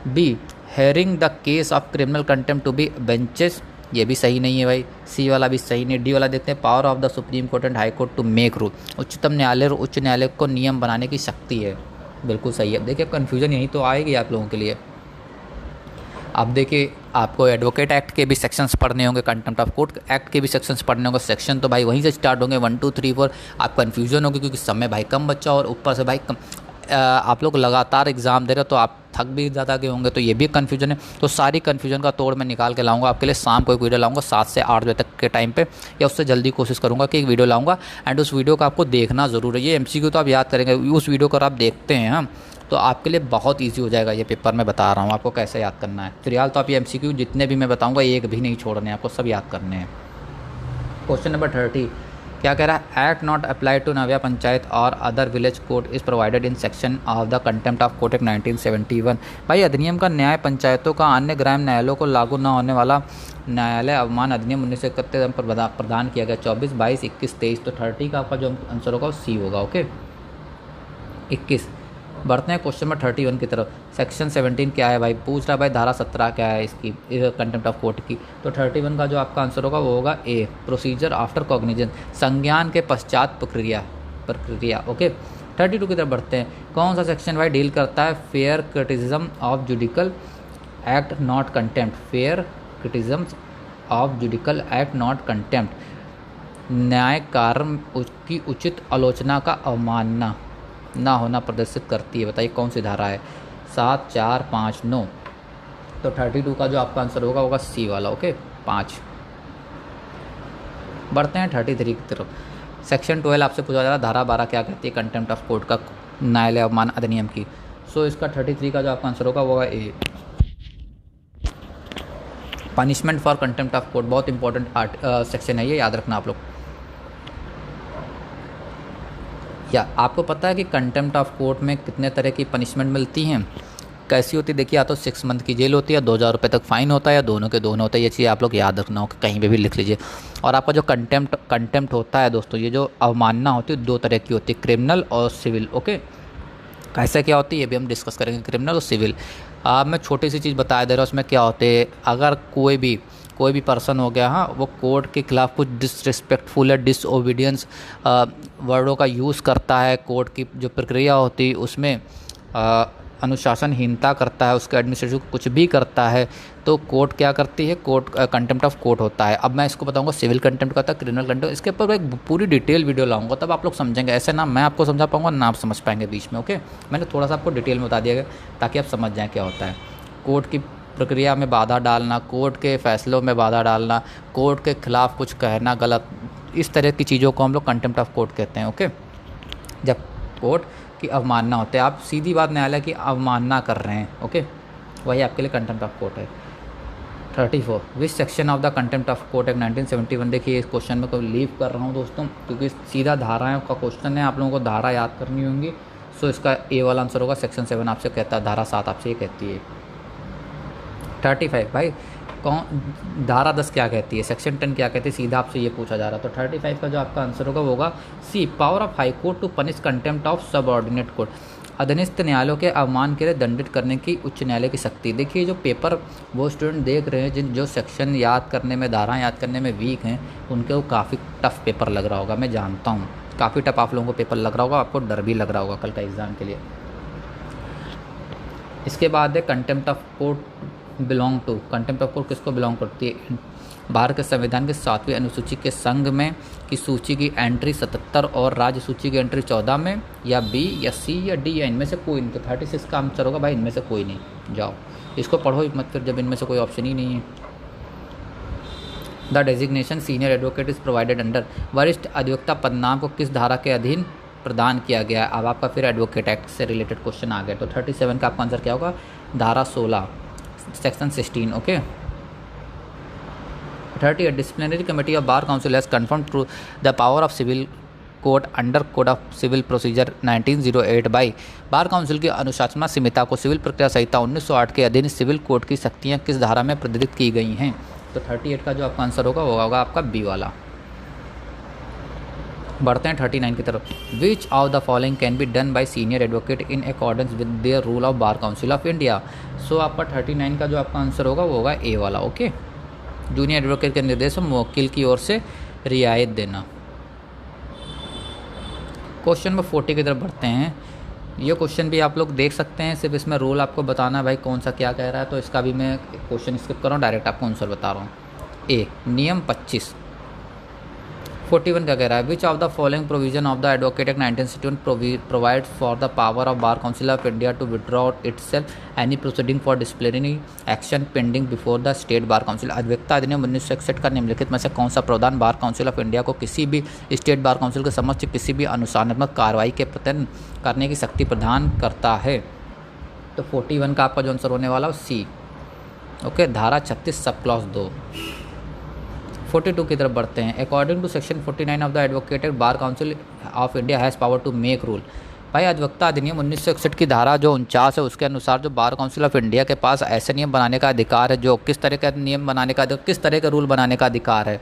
B hearing the case of criminal contempt to be benches, ये भी सही नहीं है भाई। सी वाला भी सही नहीं। डी वाला देखते हैं power of the supreme court and high court to make rule, उच्चतम न्यायालय और उच्च न्यायालय को नियम बनाने की शक्ति है, बिल्कुल सही है। देखिए कन्फ्यूजन यही तो आएगी आप लोगों के लिए। अब देखिए आपको एडवोकेट एक्ट के भी सेक्शंस पढ़ने होंगे, कंटेम्प्ट ऑफ कोर्ट एक्ट के भी सेक्शंस पढ़ने होंगे। सेक्शन तो भाई वहीं से स्टार्ट होंगे 1, 2, 3, 4। आप कन्फ्यूजन होगी क्योंकि समय भाई कम बच्चा और ऊपर से भाई आप लोग लगातार एग्जाम दे रहे हो तो आप थक भी ज़्यादा के होंगे, तो ये भी कन्फ्यूजन है। तो सारी कन्फ्यूजन का तोड़ मैं निकाल के लाऊंगा आपके लिए। शाम को एक वीडियो लाऊंगा 7 से 8 बजे तक के टाइम पे, या उससे जल्दी कोशिश करूंगा कि एक वीडियो लाऊंगा एंड उस वीडियो को आपको देखना ज़रूर है। ये MCQ तो आप याद करेंगे, उस वीडियो को आप देखते हैं हम तो आपके लिए बहुत ईजी हो जाएगा ये पेपर। मैं बता रहा हूँ आपको कैसे याद करना है। फिलहाल तो आप ये MCQ जितने भी मैं बताऊँगा एक भी नहीं छोड़ने, आपको सब याद करने हैं। क्वेश्चन नंबर 30 क्या कह रहा है, एक्ट नॉट अप्लाई टू नव्या पंचायत और other village court is provided in section of the contempt of court act 1971। भाई अधिनियम का न्याय पंचायतों का अन्य ग्राम न्यायालयों को लागू न होने वाला न्यायालय अवमान अधिनियम 1971 पर प्रदान किया गया। 24, 22, 21, 23। तो 30 का आपका जो आंसर होगा वो सी होगा। ओके 21 बढ़ते हैं क्वेश्चन नंबर 31 की तरफ। सेक्शन 17 क्या है भाई, पूछ रहा है भाई धारा 17 क्या है इसकी, कंटेम्प्ट ऑफ कोर्ट की। तो 31 का जो आपका आंसर होगा वो होगा ए, प्रोसीजर आफ्टर कॉग्निजेंस, संज्ञान के पश्चात प्रक्रिया। ओके, 32 की तरफ बढ़ते हैं। कौन सा सेक्शन भाई डील करता है fair criticism of judicial act not contempt, fair criticism of judicial act not contempt, न्याय कारण की उचित आलोचना का अवमानना ना होना प्रदर्शित करती है। बताइए कौन सी धारा है, 7, 4, 5, 9। तो 32 का जो आपका आंसर होगा सी वाला। ओके, 5। बढ़ते हैं 33 की तरफ। सेक्शन 12 आपसे पूछा जा रहा है धारा 12 क्या कहती है कंटेम्प्ट ऑफ कोर्ट का, न्यायालय अवमान अधिनियम की। सो इसका 33 का जो आपका आंसर होगा वो होगा A, punishment for contempt of court. बहुत इंपॉर्टेंट सेक्शन है ये, याद रखना आप लोग। या आपको पता है कि कंटेम्प्ट ऑफ कोर्ट में कितने तरह की पनिशमेंट मिलती हैं, कैसी होती है? देखिए, या तो 6 मंथ की जेल होती है, 2000 रुपये तक फाइन होता है, या दोनों के दोनों होता है। ये चीज़ आप लोग याद रखना हो, कहीं पे भी लिख लीजिए। और आपका जो कंटेम्प्ट होता है दोस्तों, ये जो अवमानना होती है 2 तरह की होती है, क्रिमिनल और सिविल। ओके, कैसे क्या होती है ये भी हम डिस्कस करेंगे, क्रिमिनल और सिविल। मैं छोटी सी चीज़ बता दे रहा हूँ उसमें क्या होते हैं। अगर कोई भी पर्सन हो गया, हाँ, वो कोर्ट के खिलाफ कुछ डिसरिस्पेक्टफुल या डिसओबीडियंस वर्डों का यूज़ करता है, कोर्ट की जो प्रक्रिया होती है उसमें अनुशासनहीनता करता है, उसके एडमिनिस्ट्रेशन को कुछ भी करता है, तो कोर्ट क्या करती है, कोर्ट कंटेम्प्ट ऑफ कोर्ट होता है। अब मैं इसको बताऊंगा सिविल कंटेम्प्ट का था, क्रिमिनल कंटेम्प्ट, इसके ऊपर एक पूरी डिटेल वीडियो लाऊंगा, तब आप लोग समझेंगे। ऐसे ना मैं आपको समझा पाऊंगा ना आप समझ पाएंगे बीच में। ओके, मैंने थोड़ा सा आपको डिटेल में बता दिया गया ताकि आप समझ जाएँ क्या होता है। कोर्ट की प्रक्रिया में बाधा डालना, कोर्ट के फैसलों में बाधा डालना, कोर्ट के खिलाफ कुछ कहना गलत, इस तरह की चीज़ों को हम लोग कंटेम्प्ट ऑफ कोर्ट कहते हैं। ओके, जब कोर्ट की अवमानना होते हैं, आप सीधी बात न्यायालय की अवमानना कर रहे हैं, ओके, वही आपके लिए कंटेम्प्ट ऑफ कोर्ट है। 34 विच section of the contempt of court act 1971। देखिए इस क्वेश्चन में कोई लीव कर रहा हूँ दोस्तों, क्योंकि सीधा धाराओं का क्वेश्चन है, आप लोगों को धारा याद करनी होंगी। सो इसका ए वाला आंसर होगा, सेक्शन 7 आपसे कहता है, धारा 7 आपसे ये कहती है। 35 भाई कौन, धारा 10 क्या कहती है, सेक्शन 10 क्या कहती है, सीधा आपसे ये पूछा जा रहा है। तो 35 का जो आपका आंसर होगा वो होगा C, power of high court to punish contempt of subordinate court, अधीनस्थ न्यायालयों के अवमान के लिए दंडित करने की उच्च न्यायालय की शक्ति। देखिए जो पेपर वो स्टूडेंट देख रहे हैं जो सेक्शन याद करने में, धारा याद करने में वीक हैं, उनके वो काफ़ी टफ पेपर लग रहा होगा, मैं जानता हूँ काफ़ी टफ आप लोगों को पेपर लग रहा होगा, आपको डर भी लग रहा होगा कल का एग्ज़ाम के लिए। इसके बाद है contempt of court belong to, contempt of court किसको बिलोंग करती है? भारत के संविधान के 7वीं अनुसूची के संघ में की सूची की एंट्री 77 और राज्य सूची की एंट्री 14 में, या बी या सी या डी या इनमें से कोई नहीं। तो 36 का आंसर होगा भाई इनमें से कोई नहीं। जाओ इसको पढ़ो मत फिर, जब इनमें से कोई ऑप्शन ही नहीं है। The designation senior advocate is provided under, वरिष्ठ अधिवक्ता पदनाम को किस धारा के अधीन प्रदान किया गया? अब आपका फिर एडवोकेट एक्ट से रिलेटेड क्वेश्चन आ गया। तो 37 का आपका आंसर क्या होगा? धारा 16 section 16। Okay, 38 disciplinary committee of bar council has confirm to the power of civil court under code of civil procedure 1908 by, bar council की अनुशासनात्मक संहिता को सिविल प्रक्रिया संहिता 1908 के अधीन सिविल कोर्ट की शक्तियाँ किस धारा में प्रदर्शित की गई हैं? तो 38 का जो आपका आंसर होगा वो होगा आपका बी वाला। बढ़ते हैं 39 की तरफ। Which of the following can be done by senior advocate in accordance with their rule of bar council of India? So आपका 39 का जो आपका आंसर होगा वो होगा ए वाला। ओके, जूनियर एडवोकेट के निर्देश में वकील की ओर से रियायत देना। क्वेश्चन नंबर 40 की तरफ बढ़ते हैं। ये क्वेश्चन भी आप लोग देख सकते हैं, सिर्फ इसमें रूल आपको बताना है भाई कौन सा क्या कह रहा है। तो इसका भी मैं क्वेश्चन स्किप कर रहा हूँ, डायरेक्ट आपको आंसर बता रहा हूँ। ए नियम 25। 41 क्या कह रहा है? Which of the following provision of the advocate act 1961 provide for the power of bar council of India to withdraw itself any proceeding for disciplinary action pending before the state bar council? अधिवक्ता अधिनियम 1961 का निम्नलिखित में से कौन सा प्रावधान बार council of India को किसी भी स्टेट बार काउंसिल के समक्ष किसी भी अनुशासनात्मक कार्रवाई के प्रत्यन करने की शक्ति प्रदान करता है? तो 41 का आपका जो आंसर होने वाला सी। ओके, धारा 36 सब क्लॉज 2। 42 की तरफ बढ़ते हैं। According to section 49 of the advocate bar council of India has power to make rule. भाई अधिवक्ता अधिनियम 1961 की धारा जो 49 है उसके अनुसार जो बार काउंसिल ऑफ इंडिया के पास ऐसे नियम बनाने का अधिकार है, जो किस तरह का नियम बनाने का, किस तरह का रूल बनाने का अधिकार है।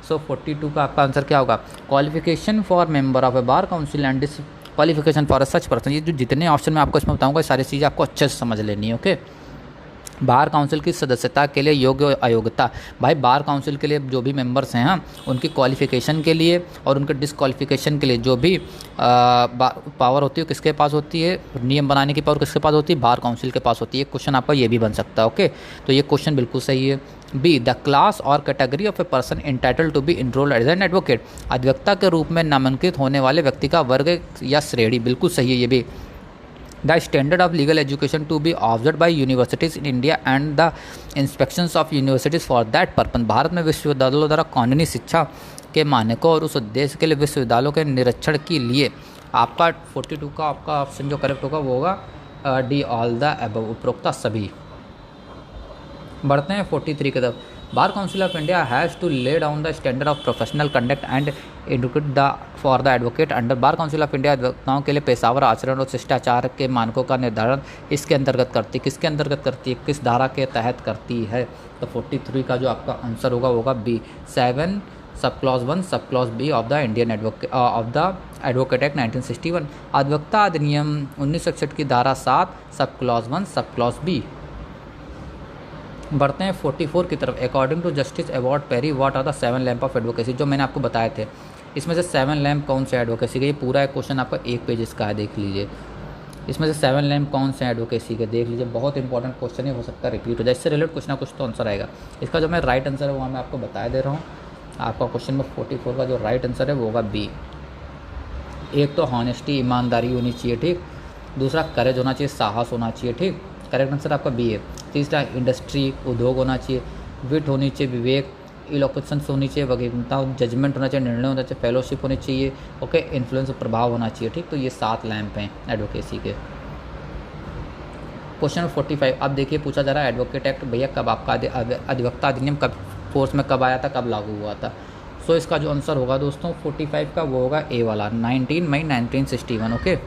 सो 42 का आपका आंसर क्या होगा? Qualification for member of A bar council and qualification for a such person, ये जो जितने ऑप्शन मैं आपको इसमें बताऊंगा, सारी चीज़ें आपको अच्छे से समझ लेनी है। ओके, बार काउंसिल की सदस्यता के लिए योग्य और अयोग्यता। भाई बार काउंसिल के लिए जो भी मेंबर्स हैं, हाँ, उनकी क्वालिफिकेशन के लिए और उनके डिसक्वालिफिकेशन के लिए जो भी पावर होती है किसके पास होती है, नियम बनाने की पावर किसके पास होती है, बार काउंसिल के पास होती है। क्वेश्चन आपका ये भी बन सकता है। ओके, तो ये क्वेश्चन बिल्कुल सही है। बी, द क्लास और category of a person entitle to be enrolled as an advocate. अधिवक्ता के रूप में नामांकित होने वाले व्यक्ति का वर्ग या श्रेणी, बिल्कुल सही है ये भी। The standard of legal education to be observed by universities in India and the inspections of universities for that purpose। Bharat में विश्वविद्यालयों द्वारा कानूनी शिक्षा के मानकों और उस उद्देश्य के लिए विश्वविद्यालयों के निरीक्षण के लिए आपका 42 का आपका ऑप्शन जो करेक्ट होगा वो होगा डी, ऑल द अबव, उपरोक्त सभी। बढ़ते हैं 43 की तरफ। Bar council of India has to lay down the standard of professional conduct and advocate the for the advocate under. Bar council of India अधिवक्ताओं के लिए पेशावर आचरण और शिष्टाचार के मानकों का निर्धारण इसके अंतर्गत करती है। किसके अंतर्गत करती है, किस धारा के तहत करती है? तो 43 का जो आपका आंसर होगा वो होगा बी, 7 सब clause 1 sub clause B of the Indian advocate act 1961। अधिवक्ता अधिनियम 1961 की धारा 7 सब क्लॉज 1 सब क्लॉज बी। बढ़ते हैं 44 की तरफ। According to justice Edward Parry what are the 7 lamp of advocacy, जो मैंने आपको बताए थे इसमें से 7 लैंप कौन से एडवोकेसी के? ये पूरा एक क्वेश्चन आपका 1 पेज इसका है, देख लीजिए। इसमें से 7 लैंप कौन से एडवोकेसी के, देख लीजिए। बहुत इंपॉर्टेंट क्वेश्चन ही हो सकता है रिपीट हो जाए, इससे रिलेटेड कुछ ना कुछ तो आंसर आएगा। इसका जो मैं राइट आंसर है वो मैं आपको बता दे रहा हूँ। आपका क्वेश्चन में 44 का जो राइट आंसर है वो होगा बी। एक तो हॉनेस्टी, ईमानदारी होनी चाहिए, ठीक। दूसरा करेज होना चाहिए, साहस होना चाहिए, ठीक। करेक्ट आंसर आपका बी है। तीसरा इंडस्ट्री, उद्योग होना चाहिए। विट होनी चाहिए, विवेक, इलोक्वेंस होनी चाहिए, वकीलता, जजमेंट होना चाहिए, निर्णय होना चाहिए, फेलोशिप होनी चाहिए। ओके, इन्फ्लुएंस, प्रभाव होना चाहिए, ठीक। तो ये 7 लैंप हैं एडवोकेसी के। क्वेश्चन नंबर 45 अब देखिए, पूछा जा रहा है एडवोकेट एक्ट भैया कब आपका अधिवक्ता अधिनियम कब फोर्स में कब आया था, कब लागू हुआ था? सो इसका जो आंसर होगा दोस्तों 45 का वो होगा ए वाला, 19 मई 1961। Okay,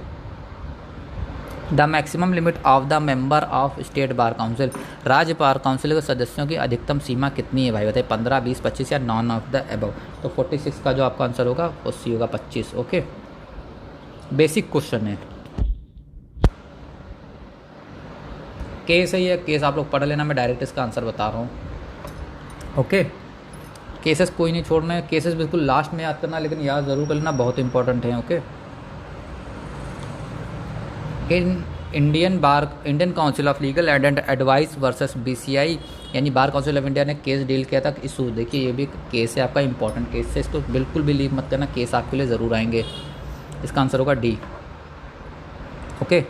the maximum limit of the member of state bar council. राज्य बार काउंसिल के सदस्यों की अधिकतम सीमा कितनी है भाई, बताइए? 15, 20, 25 या नॉन ऑफ द अबव। तो 46 का जो आपका आंसर होगा वो सी होगा, 25। ओके, बेसिक क्वेश्चन है। केस है ये, केस आप लोग पढ़ लेना, मैं डायरेक्ट इसका आंसर बता रहा हूँ। ओके, केसेस कोई नहीं छोड़ना है, केसेस बिल्कुल लास्ट में याद करना, लेकिन याद ज़रूर कर लेना, बहुत इंपॉर्टेंट है। Okay, Indian council of legal and advice versus BCI, यानी बार काउंसिल ऑफ इंडिया ने केस डील किया था इशू। देखिए ये भी केस है आपका, इंपॉर्टेंट केस है, इसको बिल्कुल भी लीव मत करना, केस आपके लिए ज़रूर आएंगे। इसका आंसर होगा डी। ओके,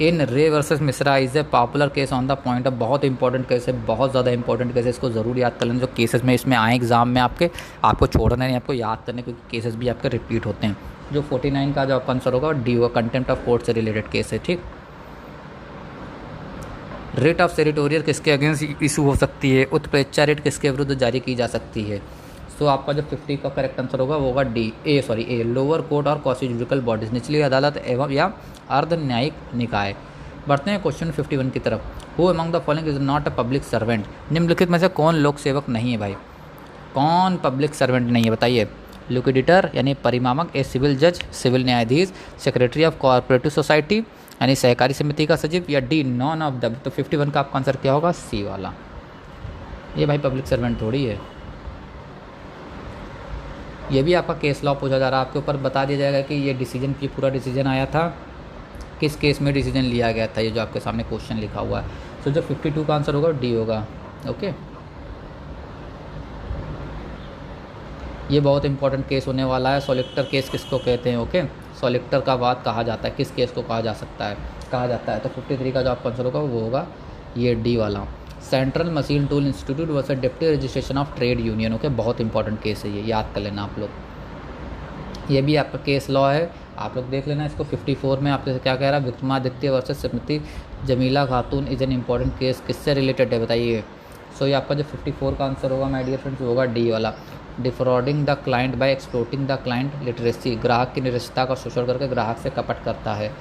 इन रे versus Mishra is a popular case on the point of, बहुत इंपॉर्टेंट केस है, बहुत ज़्यादा इंपॉर्टेंट केस है, इसको ज़रूर याद कर लेना। जो केसेस में इसमें आए एग्जाम में आपको छोड़ना नहीं, आपको याद करने, क्योंकि केसेस भी आपके रिपीट होते हैं। जो 49 का जो आपका आंसर होगा डी होगा, कंटेम्प्ट ऑफ कोर्ट से रिलेटेड केस है, ठीक। रेट ऑफ टेरिटोरियल किसके अगेंस्ट इशू हो सकती है? उत्प्रेक्षा रेट किसके विरुद्ध जारी की जा सकती है? सो आपका जो 50 का करेक्ट आंसर होगा वो होगा डी, ए लोअर कोर्ट और क्वासी-जुडिशियल बॉडीज, निचली अदालत एवं या अर्ध न्यायिक निकाय। बढ़ते हैं क्वेश्चन 51 की तरफ। Who among the following is not a public servant, निम्नलिखित में से कौन लोक सेवक नहीं है भाई? कौन पब्लिक सर्वेंट नहीं है बताइए? लिक्विडेटर यानी परिमामक, ए सिविल जज, सिविल न्यायाधीश, सेक्रेटरी ऑफ कोऑपरेटिव सोसाइटी यानी सहकारी समिति का सचिव, या डी नॉन ऑफ द। तो 51 का आपका आंसर क्या होगा? सी वाला। ये भाई पब्लिक सर्वेंट थोड़ी है, ये भी आपका केस लॉ पूछा जा रहा है, आपके ऊपर बता दिया जाएगा कि ये डिसीजन, ये पूरा डिसीजन आया था, किस केस में डिसीजन लिया गया था, ये जो आपके सामने क्वेश्चन लिखा हुआ है। सो जो 52 का आंसर होगा डी होगा। ओके, ये बहुत इंपॉर्टेंट केस होने वाला है। सॉलिक्टर केस किसको कहते हैं? ओके, सॉलिक्टर का वाद कहा जाता है, किस केस को कहा जाता है? तो 53 का जो आपका आंसर होगा वो होगा ये डी वाला, central machine tool institute versus deputy registration of trade union. Okay, बहुत इंपॉर्टेंट केस है ये, याद कर लेना आप लोग। ये भी आपका केस लॉ है, आप लोग देख लेना इसको। 54 में आपसे क्या कह रहा है? Vikramaditya versus Smriti Jamila Khatoon is an important case, किससे रिलेटेड है बताइए? सो ये आपका जो 54 का आंसर होगा माय डियर फ्रेंड्स होगा डी वाला, defrauding the client by exploiting the client literacy, ग्राहक की निरक्षरता का शोषण करके ग्राहक से कपट करता है।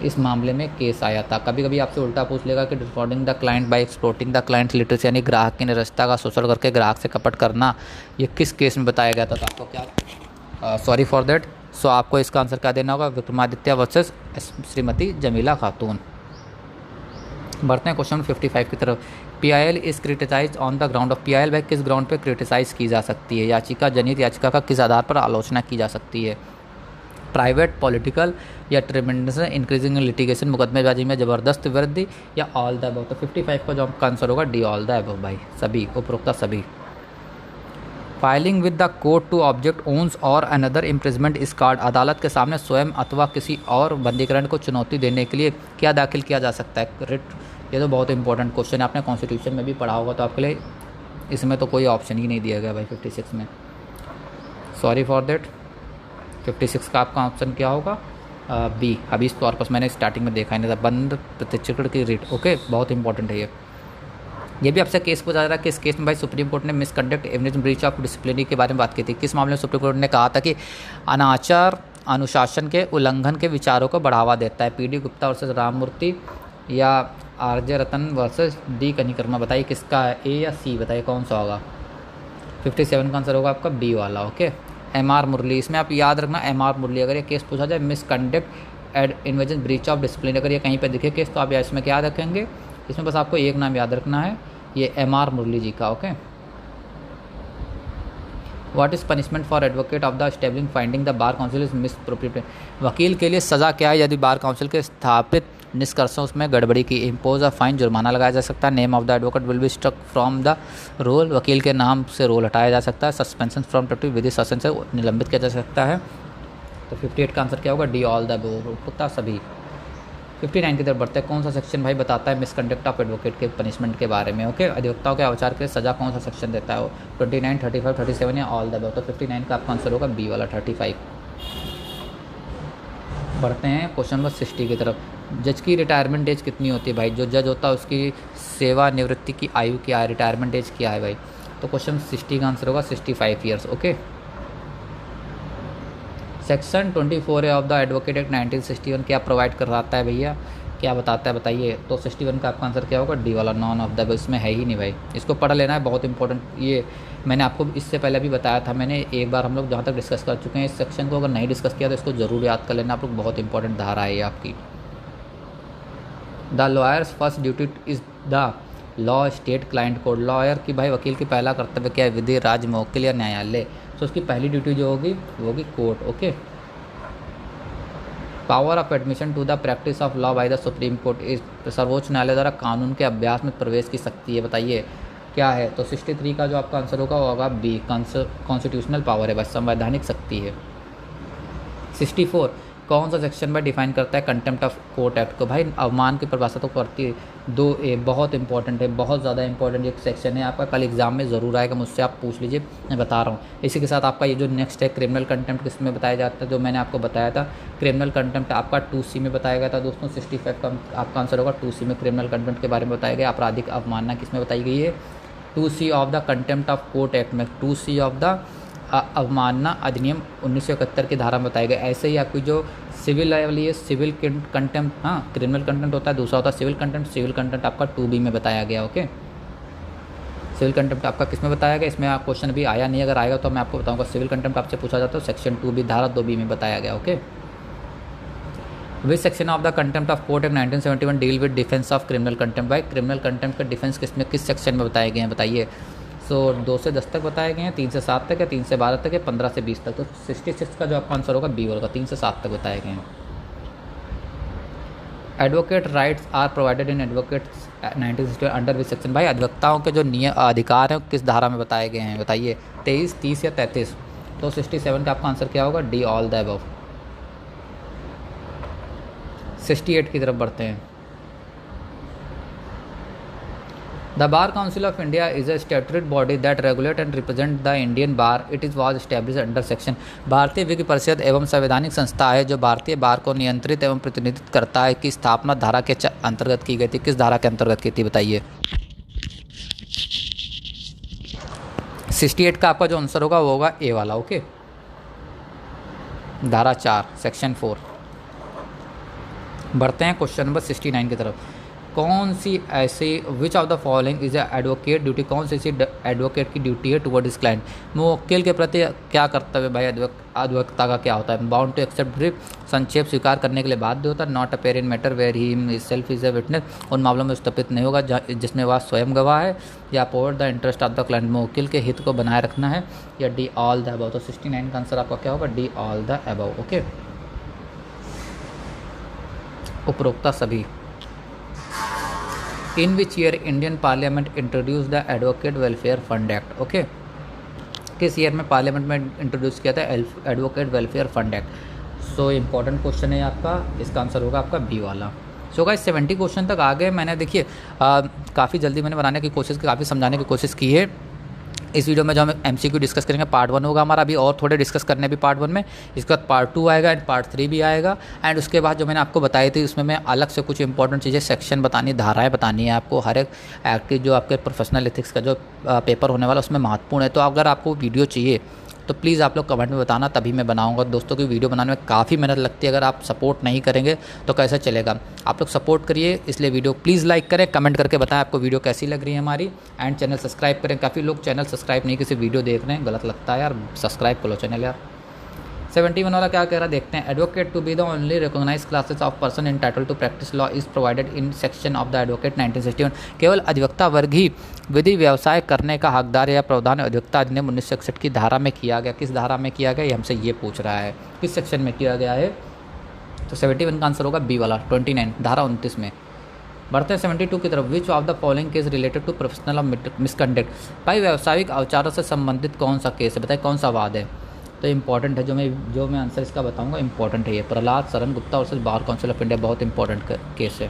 इस मामले में केस आया था। कभी कभी आपसे उल्टा पूछ लेगा कि defrauding the client by exploiting the client literacy यानी ग्राहक की निरक्षरता का शोषण करके ग्राहक से कपट करना, ये किस केस में बताया गया था? तो आपको क्या, सॉरी फॉर दैट, सो आपको इसका आंसर क्या देना होगा, विक्रमादित्य वर्सेस श्रीमती जमीला खातून। बढ़ते हैं क्वेश्चन 55 की तरफ। PIL is criticise on the ground of, PIL भाई किस ग्राउंड पे क्रिटिसाइज की जा सकती है, याचिका जनित याचिका का किस आधार पर आलोचना की जा सकती है, प्राइवेट, पॉलिटिकल या ट्रेमेंडस इंक्रीजिंग लिटिगेशन, मुकदमेबाजी में ज़बरदस्त वृद्धि, या ऑल द अबव। तो 55 का जो आपका आंसर होगा डी ऑल द अबव भाई, सभी उपरोक्त सभी। Filing with the court to object owns और अनदर इम्प्रिजमेंट इस कार्ड, अदालत के सामने स्वयं अथवा किसी और बंदीकरण को चुनौती देने के लिए क्या दाखिल किया जा सकता है, रिट। ये तो बहुत इंपॉर्टेंट क्वेश्चन है, आपने कॉन्स्टिट्यूशन में भी पढ़ा होगा, तो आपके लिए इसमें तो कोई ऑप्शन ही नहीं दिया गया भाई 56 में, सॉरी फॉर देट। 56 का आपका ऑप्शन क्या होगा, बी, हबीज कॉर्पस। मैंने स्टार्टिंग में देखा ही नहीं था, बंद प्रत्यक्षीकरण की रिट। ओके, बहुत इंपॉर्टेंट है ये भी आपसे केस पूछा जा रहा है कि इस केस में भाई सुप्रीम कोर्ट ने misconduct evidence breach of disciplinary के बारे में बात की थी। किस मामले में सुप्रीम कोर्ट ने कहा था कि अनाचार अनुशासन के उल्लंघन के विचारों को बढ़ावा देता है, PD गुप्ता वर्सेस राममूर्ति या RJ रतन वर्सेस D कनिकर्मा। बताइए किसका है, A या C, बताइए कौन सा होगा। 57 का आंसर होगा आपका B वाला। ओके, MR मुरली, इसमें आप याद रखना MR मुरली, अगर ये केस पूछा जाए misconduct and invasion breach of discipline, अगर ये कहीं पर दिखे केस तो आप इसमें क्या याद रखेंगे, इसमें बस आपको एक नाम याद रखना है, ये MR मुरली जी का। Okay, what is punishment for advocate of the establishing finding the bar council is misappropriate, वकील के लिए सज़ा क्या है यदि बार काउंसिल के स्थापित निष्कर्षों उसमें गड़बड़ी की, इम्पोज अ फाइन, जुर्माना लगाया जा सकता है, name of the advocate will be struck from the roll, वकील के नाम से रोल हटाया जा सकता है, सस्पेंशन फ्रॉम ड्यूटी, विधि शासन से निलंबित किया जा सकता है। तो 58 का आंसर क्या होगा, डी ऑल द अबव, सभी। 59 की तरफ बढ़ते हैं। कौन सा सेक्शन भाई बताता है मिसकंडक्ट ऑफ एडवोकेट के पनिशमेंट के बारे में। ओके, अधिवक्ताओं के अवचार के लिए सज़ा कौन सा सेक्शन देता है, 29, 35, 37 या ऑल द अबव। तो 59 का आपका आंसर होगा बी वाला 35। बढ़ते हैं क्वेश्चन नंबर 60 की तरफ। जज की रिटायरमेंट एज कितनी होती है भाई, जो जज होता है उसकी सेवानिवृत्ति की आयु क्या है, रिटायरमेंट एज क्या है भाई। तो क्वेश्चन 60 का आंसर होगा 65 years. Okay, section 24A of the advocate act 1961 क्या प्रोवाइड कराता है भैया, क्या बताता है बताइए। तो 61 का आपका आंसर क्या होगा, डी वाला, नॉन ऑफ द, इसमें है ही नहीं भाई, इसको पढ़ लेना है, बहुत इंपॉर्टेंट। ये मैंने आपको इससे पहले भी बताया था, मैंने एक बार हम लोग जहाँ तक डिस्कस कर चुके हैं इस सेक्शन को, अगर नहीं डिस्कस किया तो इसको ज़रूर याद कर लेना आप लोग, बहुत इंपॉर्टेंट धारा है ये आपकी। The lawyers first duty is the law state client code, lawyer की भाई वकील की पहला कर्तव्य क्या है, विधि, राज्य, मौकिल या न्यायालय। तो उसकी पहली ड्यूटी जो होगी वो होगी court. Okay, power of admission to the practice of law by the supreme court is, सर्वोच्च न्यायालय द्वारा कानून के अभ्यास में प्रवेश की शक्ति है, बताइए क्या है। तो 63 का जो आपका आंसर होगा वो होगा बी, कॉन्स्टिट्यूशनल पावर है, बस संवैधानिक शक्ति है। 64 कौन सा सेक्शन में डिफाइन करता है कंटेम्प्ट ऑफ कोर्ट एक्ट को, भाई अवमान की परिभाषा तो करती है 2A, बहुत इंपॉर्टेंट है, बहुत ज़्यादा इंपॉर्टेंट एक सेक्शन है आपका, कल एग्जाम में ज़रूर आएगा, मुझसे आप पूछ लीजिए, मैं बता रहा हूँ। इसी के साथ आपका ये जो नेक्स्ट है क्रिमिनल कंटेम्प्ट किस में बताया जाता है, जो मैंने आपको बताया था क्रिमिनल कंटेम्प्ट आपका 2C में बताया गया था दोस्तों। 65 का आपका आंसर होगा 2C में, क्रिमिनल कंटेम्प्ट के बारे में बताया गया। आपराधिक अवमानना किस में बताई गई है, 2C of the contempt of court act में, 2C ऑफ द अवमानना अधिनियम 1971 की धारा में बताया गया। ऐसे ही आपकी जो सिविल वाली है, सिविल कंटेम्प्ट, हाँ क्रिमिनल कंटेम्प्ट होता है, दूसरा होता है सिविल कंटेम्प्ट। सिविल कंटेम्प्ट आपका 2B में बताया गया। ओके, सिविल कंटेम्प्ट आपका किस में बताया गया, इसमें क्वेश्चन भी आया नहीं, अगर आएगा तो मैं आपको बताऊंगा। सिविल कंटेम्प्ट आपसे पूछा जाता है सेक्शन 2B धारा 2B में बताया गया। Okay, which section of the contempt of court act 1971 deal with defence of criminal contempt, भाई क्रिमिनल कंटेम्प्ट का डिफेंस किस सेक्शन में बताए गए हैं बताइए। सो 2 से 10 तक बताए गए हैं, 3 से 7 तक है, 3 से 12 तक है, 15 से 20 तक। तो 66 का जो आपका आंसर होगा बी होगा, 3 से 7 तक बताए गए हैं। Advocate rights are provided in advocates 1960 under which section, भाई अधिवक्ताओं के जो अधिकार हैं किस धारा में बताए गए हैं बताइए, 23, 30 या 33। तो 67 का आपका आंसर क्या होगा, डी ऑल द अबव। 68 की तरफ बढ़ते हैं। The bar council of India is a statutory body that regulate and represent the Indian bar, it is was establish under section, भारतीय विधि परिषद एवं संवैधानिक संस्था है जो भारतीय बार को नियंत्रित एवं प्रतिनिधित्व करता है, की स्थापना धारा के अंतर्गत की गई थी, किस धारा के अंतर्गत की थी बताइए। 68 का आपका जो आंसर होगा वो होगा ए वाला। ओके, धारा 4 सेक्शन 4। बढ़ते हैं क्वेश्चन नंबर 69 की तरफ। कौन सी ऐसी विच of the following is advocate duty, कौन सी ऐसी एडवोकेट की ड्यूटी है टुवर्ड दिस क्लाइंट, मुवक्किल के प्रति क्या कर्तव्य भाई अधिवक्ता का क्या होता है। बाउंड टू एक्सेप्ट ब्रीफ, संक्षेप स्वीकार करने के लिए बाध्य होता है। Not appear in matter where he self is a witness, उन मामलों में स्थापित नहीं होगा जिसमें वह स्वयं गवाह है। या upward the interest of the client, मुवक्किल के हित को बनाए रखना है। या डी ऑल द अबव। तो 69 का आंसर आपका क्या होगा, D all the above. Okay, उपरोक्ता सभी। In which year Indian parliament introduce the advocate welfare fund act. Okay, किस ईयर में पार्लियामेंट में इंट्रोड्यूस किया था advocate welfare fund act. So important question है आपका, इसका आंसर होगा आपका बी वाला। सो गाइस 70 क्वेश्चन तक आ गए। मैंने देखिए काफ़ी जल्दी मैंने बनाने की कोशिश की, काफ़ी समझाने की कोशिश की है। इस वीडियो में जो हम MCQ डिस्कस करेंगे पार्ट 1 होगा हमारा, अभी और थोड़े डिस्कस करने भी पार्ट 1 में, इसके बाद पार्ट 2 आएगा एंड पार्ट 3 भी आएगा। एंड उसके बाद जो मैंने आपको बताई थी उसमें मैं अलग से कुछ इंपॉर्टेंट चीज़ें सेक्शन बतानी, धाराएं बतानी है आपको। हर एक एक्ट की जो आपके प्रोफेशनल एथिक्स का जो पेपर होने वाला उसमें महत्वपूर्ण है। तो अगर आपको वीडियो चाहिए तो प्लीज़ आप लोग कमेंट में बताना, तभी मैं बनाऊंगा। दोस्तों की वीडियो बनाने में काफ़ी मेहनत लगती है, अगर आप सपोर्ट नहीं करेंगे तो कैसे चलेगा। आप लोग सपोर्ट करिए, इसलिए वीडियो प्लीज़ लाइक करें, कमेंट करके बताएं आपको वीडियो कैसी लग रही है हमारी। एंड चैनल सब्सक्राइब करें। काफ़ी लोग चैनल सब्सक्राइब नहीं, किसी वीडियो देख रहे हैं, गलत लगता है यार, सब्सक्राइब करो चैनल यार। 71 वाला क्या कह रहा है देखते हैं। Advocate to be the only recognise classes of person entitle to practice law is provided in section of the advocate 1961। केवल अधिवक्ता वर्ग ही विधि व्यवसाय करने का हकदार या प्रावधान अधिवक्ता अधिनियम 1961 की धारा में किया गया। किस धारा में किया गया, ये हमसे ये पूछ रहा है, किस सेक्शन में किया गया है। तो 71 का आंसर होगा बी वाला, 29 धारा 29 में। बढ़ते हैं 72 की तरफ। Which of the following case related to professional misconduct. भाई व्यावसायिक औचारों से संबंधित कौन सा केस है, बताइए कौन सा वाद है। तो इंपॉर्टेंट है, जो मैं आंसर इसका बताऊंगा इंपॉर्टेंट है ये। प्रहलाद शरण Gupta versus bar council of India, बहुत इंपॉर्टेंट केस है।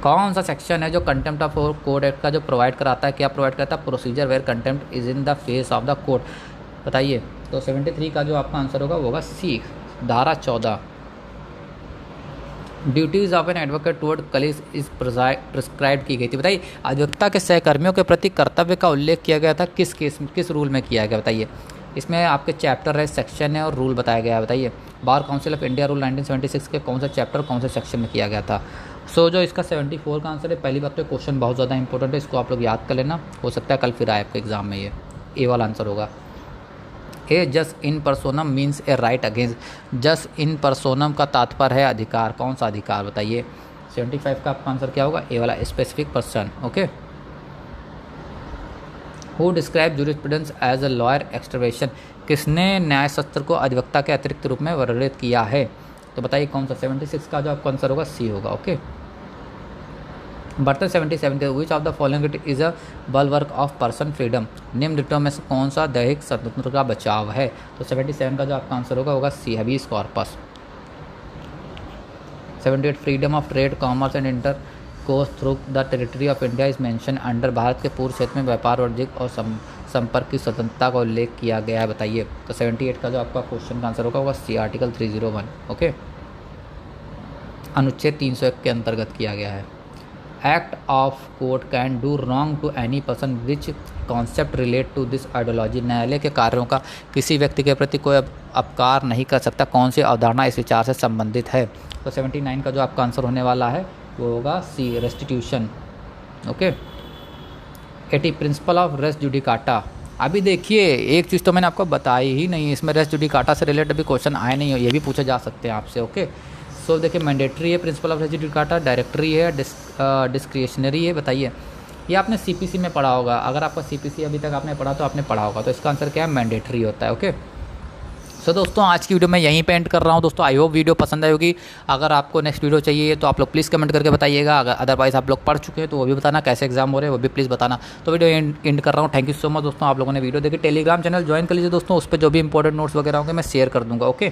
कौन सा सेक्शन है जो कंटेम्प्ट ऑफ कोर्ट एक्ट का जो प्रोवाइड कराता है, क्या प्रोवाइड करता है, procedure where contempt is in the face of the court, बताइए। तो 73 का जो आपका आंसर होगा वो होगा सी, धारा 14। Duties of an advocate toward colleagues is prescribe की गई थी, बताइए। अधिवक्ता के सहकर्मियों के प्रति कर्तव्य का उल्लेख किया गया था, किस केस में, किस रूल में किया गया, बताइए। इसमें आपके चैप्टर है, सेक्शन है और रूल बताया गया है, बताइए। बार काउंसिल ऑफ इंडिया रूल 1976 के कौन सा चैप्टर कौन से सेक्शन में किया गया था। सो जो इसका 74 का आंसर है, पहली बात तो क्वेश्चन बहुत ज़्यादा इंपॉर्टेंट है, इसको आप लोग याद कर लेना, हो सकता है कल फिर आए आपके एग्जाम में ये। ए वाला आंसर होगा। ए जस इन पर्सोनम मीन्स ए राइट अगेंस्ट। जस इन पर्सोनम का तात्पर्य है अधिकार, कौन सा अधिकार, बताइए। 75 का आपका आंसर क्या होगा, ए वाला, specific person. Okay. Who describe jurisprudence as a lawyer extraversion. किसने न्यायशास्त्र को अधिवक्ता के अतिरिक्त रूप में वर्णित किया है, तो बताइए कौन सा। 76 का जो आपका आंसर होगा सी होगा। ओके। बढ़ते 77। Which of the following is a bulwark of person freedom. निम्नलिखितों में से कौन सा दैहिक स्वतंत्रता का बचाव है। तो 77 का जो आपका आंसर होगा C, habeas corpus. 78 freedom of trade, commerce and intercourse through the territory of India is mention under. Bharat के पूर्व क्षेत्र में व्यापार, वाणिज्य और संपर्क की स्वतंत्रता का उल्लेख किया गया है, बताइए। तो 78 का जो आपका क्वेश्चन का आंसर होगा सी, आर्टिकल 301। ओके, अनुच्छेद 301 के अंतर्गत किया गया है। Act of court can do wrong to any person which concept relate to this ideology. न्यायालय के कार्यों का किसी व्यक्ति के प्रति कोई अपकार नहीं कर सकता, कौन सी अवधारणा इस विचार से संबंधित है। तो 79 का जो आपका आंसर होने वाला है वो होगा C, restitution. Okay. 80 principle of res judicata. अभी देखिए एक चीज़ तो मैंने आपको बताई ही नहीं, इसमें रेस जुडिकाटा से रिलेटेड भी क्वेश्चन आए नहीं हो, ये भी पूछे जा सकते हैं आपसे। ओके। सो देखिए मैंडेटरी है principle of res judicata, directory है, डिस्क्रिशनरी है, बताइए। ये आपने CPC में पढ़ा होगा, अगर आपका CPC अभी तक आपने पढ़ा तो आपने पढ़ा होगा। तो इसका आंसर क्या है, मैंडेटरी होता है। ओके। सो दोस्तों आज की वीडियो मैं यहीं पे एंड कर रहा हूँ। दोस्तों आई होप वीडियो पसंद आई होगी। अगर आपको नेक्स्ट वीडियो चाहिए तो आप लोग प्लीज़ कमेंट करके बताइएगा। अगर अदरवाइज़ आप लोग पढ़ चुके हैं तो वो भी बताना, कैसे एग्जाम हो रहे हैं वो भी प्लीज़ बताना। तो वीडियो एंड कर रहा हूँ। थैंक यू सो मच दोस्तों, आप लोगों ने वीडियो देखी। टेलीग्राम चैनल ज्वाइन कर लीजिए दोस्तों, उस पर जो भी इंपॉर्टेंट नोट्स वगैरह होंगे मैं शेयर कर दूँगा। ओके।